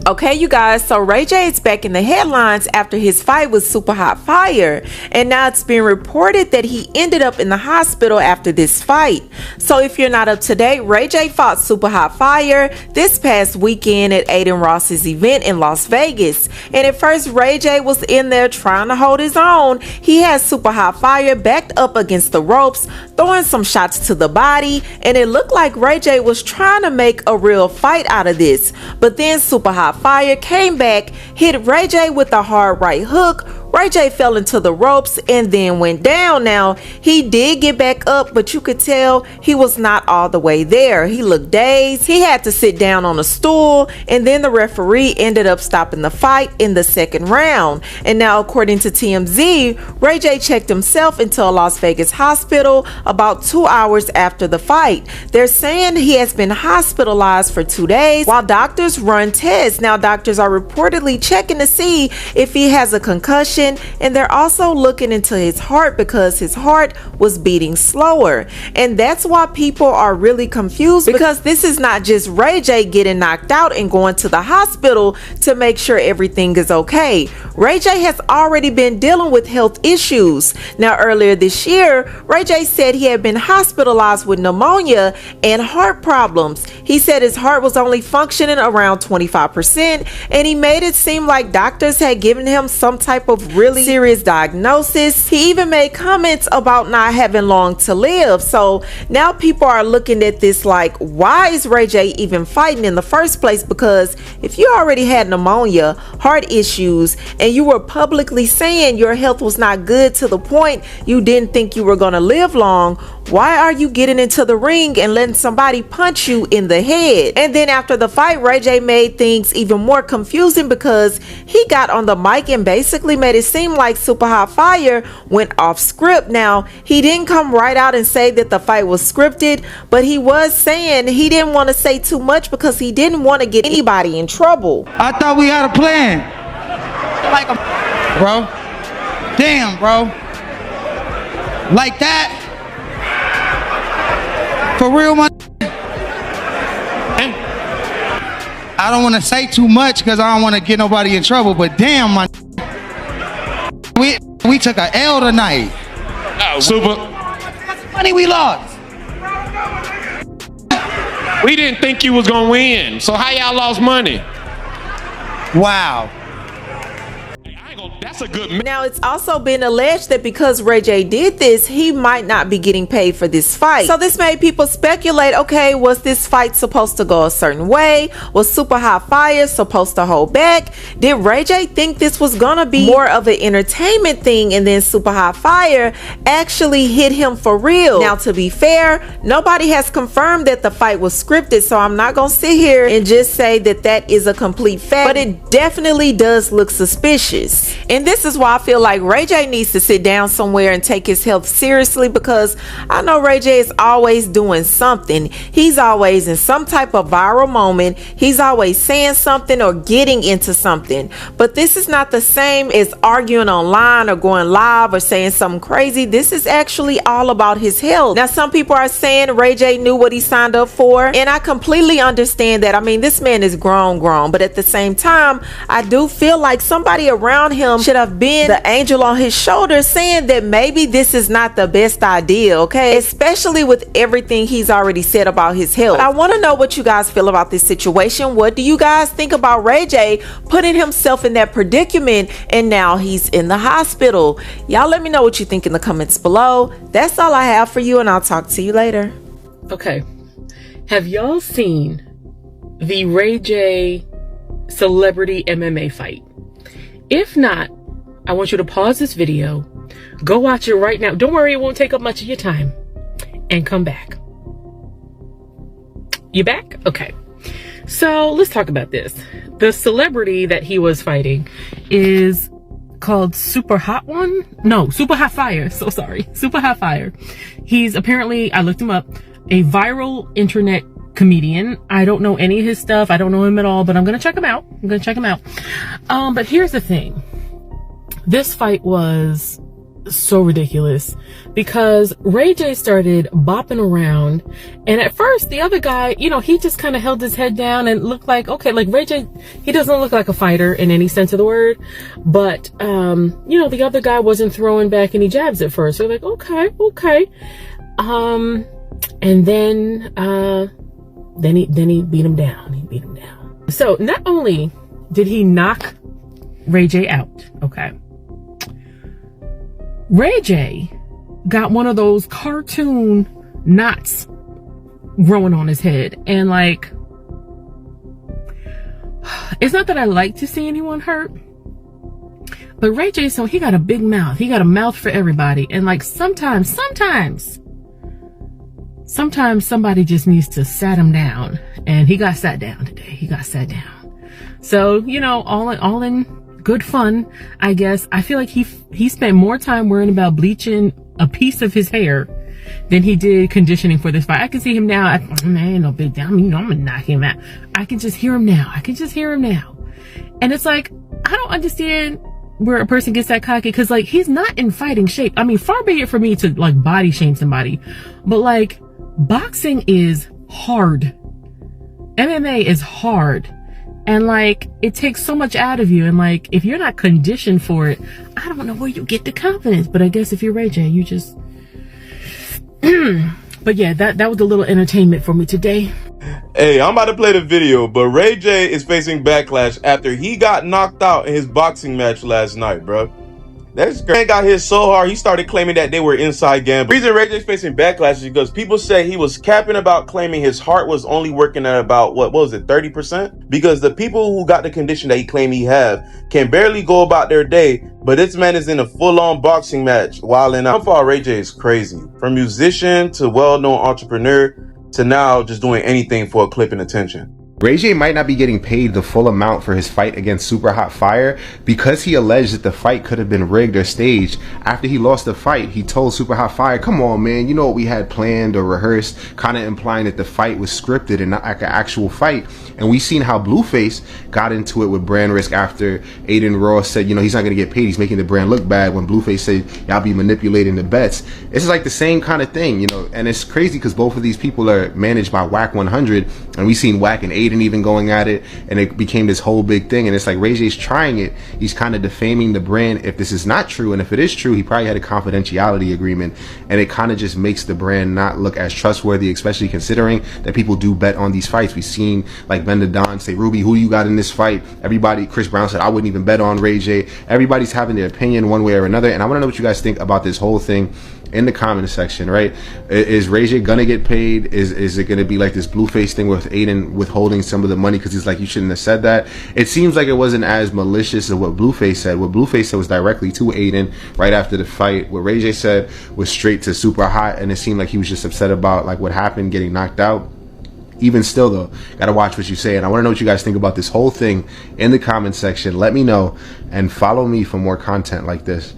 Okay, you guys, so Ray J is back in the headlines after his fight with Super Hot Fire, and now it's being reported that he ended up in the hospital after this fight. So if you're not up to date, Ray J fought Super Hot Fire this past weekend at Aiden Ross's event in Las Vegas, and at first Ray J was in there trying to hold his own. He had Super Hot Fire backed up against the ropes, throwing some shots to the body, and it looked like Ray J was trying to make a real fight out of this. But then Super Hot Fire came back, hit Ray J with a hard right hook. Ray J fell into the ropes and then went down. Now, he did get back up, but you could tell he was not all the way there. He looked dazed. He had to sit down on a stool, and then the referee ended up stopping the fight in the second round. And now, according to TMZ, Ray J checked himself into a Las Vegas hospital about 2 hours after the fight. They're saying he has been hospitalized for 2 days while doctors run tests. Now, doctors are reportedly checking to see if he has a concussion, and they're also looking into his heart because his heart was beating slower. And that's why people are really confused, because this is not just Ray J getting knocked out and going to the hospital to make sure everything is okay. Ray J has already been dealing with health issues. Now, earlier this year, Ray J said he had been hospitalized with pneumonia and heart problems. He said his heart was only functioning around 25%, and he made it seem like doctors had given him some type of really serious diagnosis. He even made comments about not having long to live. So now people are looking at this like, why is Ray J even fighting in the first place? Because if you already had pneumonia, heart issues, and you were publicly saying your health was not good to the point you didn't think you were going to live long, why are you getting into the ring and letting somebody punch you in the head? And then after the fight, Ray J made things even more confusing because he got on the mic and basically made it seem like Super Hot Fire went off script. Now, he didn't come right out and say that the fight was scripted, but he was saying he didn't want to say too much because he didn't want to get anybody in trouble. I thought we had a plan. Like bro. Damn, bro. Like that? For real, my. I don't want to say too much because I don't want to get nobody in trouble, but damn, my. We took a L tonight. Oh, super. Money we lost. We didn't think you was gonna win. So how y'all lost money? Wow. That's a good. Now, it's also been alleged that because Ray J did this, he might not be getting paid for this fight. So this made people speculate, okay, was this fight supposed to go a certain way? Was Super Hot Fire supposed to hold back? Did Ray J think this was gonna be more of an entertainment thing, and then Super Hot Fire actually hit him for real? Now, to be fair, nobody has confirmed that the fight was scripted, so I'm not gonna sit here and just say that that is a complete fact, but it definitely does look suspicious. And this is why I feel like Ray J needs to sit down somewhere and take his health seriously, because I know Ray J is always doing something. He's always in some type of viral moment. He's always saying something or getting into something. But this is not the same as arguing online or going live or saying something crazy. This is actually all about his health. Now, some people are saying Ray J knew what he signed up for, and I completely understand that. I mean, this man is grown, but at the same time, I do feel like somebody around him should have been the angel on his shoulder saying that maybe this is not the best idea, okay? Especially with everything he's already said about his health. But I want to know what you guys feel about this situation. What do you guys think about Ray J putting himself in that predicament and now he's in the hospital? Y'all let me know what you think in the comments below. That's all I have for you, and I'll talk to you later. Okay. Have y'all seen the Ray J celebrity MMA fight? If not, I want you to pause this video, go watch it right now. Don't worry, it won't take up much of your time, and come back. You back? Okay. So let's talk about this. The celebrity that he was fighting is called Super Hot Fire. So sorry. Super Hot Fire. He's apparently, I looked him up, a viral internet comedian. I don't know any of his stuff. I don't know him at all, but I'm going to check him out. But here's the thing. This fight was so ridiculous because Ray J started bopping around, and at first the other guy, you know, he just kind of held his head down and looked like, okay, like Ray J, he doesn't look like a fighter in any sense of the word, but you know, the other guy wasn't throwing back any jabs at first. So like, okay. And then he beat him down. So not only did he knock Ray J out, okay, Ray J got one of those cartoon knots growing on his head. And like, it's not that I like to see anyone hurt, but Ray J, so he got a big mouth. He got a mouth for everybody. And like, sometimes somebody just needs to sat him down, and he got sat down today. So, you know, all in good fun, I guess. I feel like he spent more time worrying about bleaching a piece of his hair than he did conditioning for this fight. I can see him now. Man, no big deal. I mean, you know, I'm gonna knock him out. I can just hear him now. And it's like, I don't understand where a person gets that cocky, because like, he's not in fighting shape. I mean, far be it for me to like body shame somebody, but like, boxing is hard. MMA is hard. And like, it takes so much out of you. And like, if you're not conditioned for it, I don't know where you get the confidence. But I guess if you're Ray J, you just but yeah, that was a little entertainment for me today. Hey, I'm about to play the video, but Ray J is facing backlash after he got knocked out in his boxing match last night, bro. That man got hit so hard, he started claiming that they were inside gambling. The reason Ray J's facing backlash is because people say he was capping about claiming his heart was only working at about, what was it, 30%? Because the people who got the condition that he claimed he have can barely go about their day, but this man is in a full-on boxing match while in. How far Ray J is crazy. From musician to well-known entrepreneur to now just doing anything for a clip and attention. Ray J might not be getting paid the full amount for his fight against Super Hot Fire because he alleged that the fight could have been rigged or staged. After he lost the fight, he told Super Hot Fire, come on, man, you know what we had planned or rehearsed, kind of implying that the fight was scripted and not like an actual fight. And we seen how Blueface got into it with brand risk after Aiden Ross said, you know, he's not going to get paid. He's making the brand look bad, when Blueface said, y'all be manipulating the bets. This is like the same kind of thing, you know, and it's crazy because both of these people are managed by Whack 100, and we seen Whack and Aiden even going at it, and it became this whole big thing. And it's like Ray J's trying it. He's kind of defaming the brand if this is not true, and if it is true, he probably had a confidentiality agreement, and it kind of just makes the brand not look as trustworthy, especially considering that people do bet on these fights. We've seen like Bender Don say, Ruby, who you got in this fight? Everybody, Chris Brown said, I wouldn't even bet on Ray J. Everybody's having their opinion one way or another, and I want to know what you guys think about this whole thing in the comment section, right? Is Ray J gonna get paid? Is it gonna be like this Blueface thing with Aiden withholding some of the money because he's like, you shouldn't have said that? It seems like it wasn't as malicious as what Blueface said. What Blueface said was directly to Aiden right after the fight. What Ray J said was straight to Super Hot, and it seemed like he was just upset about like what happened, getting knocked out. Even still though, gotta watch what you say, and I want to know what you guys think about this whole thing in the comment section. Let me know, and follow me for more content like this.